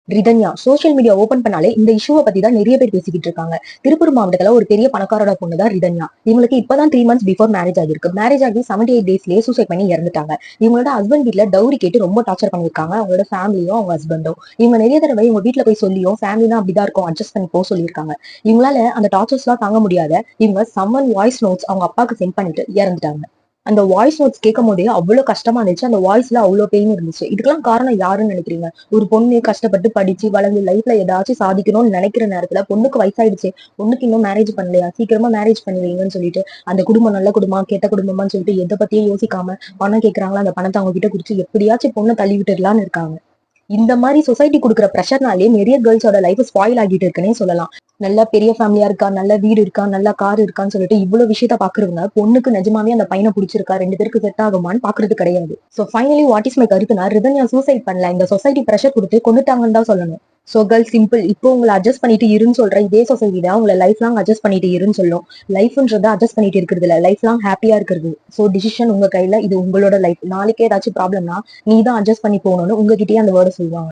Rithanya social media open பண்ணாலே இந்த இஷ்யூவை பத்தி தான் நிறைய பேர் பேசிக்கிட்டு இருக்காங்க. திருப்பூர் மாவட்டத்துல ஒரு பெரிய பணக்காரோட பொண்ணு தான் ரிதன்யா. இவங்களுக்கு இப்பதான் 3 months பிஃபோர் மேரேஜ் ஆகிருக்கு. மேரேஜ் ஆகி 78 daysலயே சூசைட் பண்ணி இறந்துட்டாங்க. இவங்களோட ஹஸ்பண்ட் வீட்ல டவுரி கேட்டு ரொம்ப டார்ச்சர் பண்ணிருக்காங்க. அவங்களோட ஃபேமிலியும் அவங்க ஹஸ்பண்டும். இவங்க நிறைய தடவை இவங்க வீட்டுல போய் சொல்லியும் ஃபேமிலினா அப்படிதான் இருக்கும், அட்ஜஸ்ட் பண்ணி போக சொல்லியிருக்காங்க. இவங்களால அந்த டார்ச்சர்ஸ் எல்லாம் தாங்க முடியாத இவங்க சம்மன் வாய்ஸ் நோட்ஸ் அவங்க அப்பாவுக்கு சென்ட் பண்ணிட்டு இறந்துட்டாங்க. அந்த வாய்ஸ் நோட்ஸ் கேட்கும் போதே அவ்வளவு கஷ்டமா இருந்துச்சு. அந்த வாய்ஸ்ல அவ்வளவு பெயின் இருந்துச்சு. இதுக்கெல்லாம் காரணம் யாருன்னு நினைக்கிறீங்க? ஒரு பொண்ணு கஷ்டப்பட்டு படிச்சு வளர்ந்து லைஃப்ல ஏதாச்சும் சாதிக்கணும்னு நினைக்கிற நேரத்துல பொண்ணுக்கு வயசாயிடுச்சு, பொண்ணுக்கு இன்னும் மேரேஜ் பண்ணலையா, சீக்கிரமா மேரேஜ் பண்ணி வைங்கன்னு சொல்லிட்டு அந்த குடும்பம் நல்ல குடும்பமா கெட்ட குடும்பமான்னு சொல்லிட்டு எதை பத்தியும் யோசிக்காம பணம் கேட்கறாங்களா, அந்த பணத்தை அவங்க கிட்ட குடிச்சு எப்படியாச்சும் பொண்ணை தள்ளி விட்டுடலான்னு இருக்காங்க. இந்த மாதிரி சொசைட்டி கொடுக்குற ப்ரெஷர்னாலே நிறைய கேர்ள்ஸோட லைஃப் ஸ்பாயில் ஆகிட்டு இருக்குன்னே சொல்லலாம். நல்ல பெரிய ஃபேமிலியா இருக்கா, நல்ல வீடு இருக்கா, நல்ல கார் இருக்கான்னு சொல்லிட்டு இவ்வளவு விஷயத்த பாக்குறவங்க பொண்ணுக்கு நிஜமாவே அந்த பையனை பிடிச்சிருக்கா, 2 பேருக்கு செட் ஆகுமான்னு பாக்குறது கிடையாது. So finally what is my கருத்துனா, ரிதன்யா சூசைட் பண்ணல, இந்த சொசைட்டி ப்ரெஷர் கொடுத்து கொண்டுட்டாங்கன்னு தான் சொல்லணும். சோ கேர்ள் சிம்பிள், இப்போ உங்களை அட்ஜஸ்ட் பண்ணிட்டு இருன்னு சொல்ற இதே சொசைட்டி தான் உங்களை லைஃப் லாங் அட்ஜஸ்ட் பண்ணிட்டு இருன்னு சொல்லும். லைஃப்ன்றத அட்ஜஸ்ட் பண்ணிட்டு இருக்கிறது இல்ல, லைஃப் லாங் ஹாப்பியா இருக்கிறது. சோ டிசிஷன் உங்க கையில, இது உங்களோட லைஃப். நாளைக்கே ஏதாச்சும் ப்ராப்ளம்னா நீ தான் அட்ஜஸ்ட் பண்ணி போகணும்னு உங்ககிட்டயே அந்த வேர்டை சொல்லுவாங்க.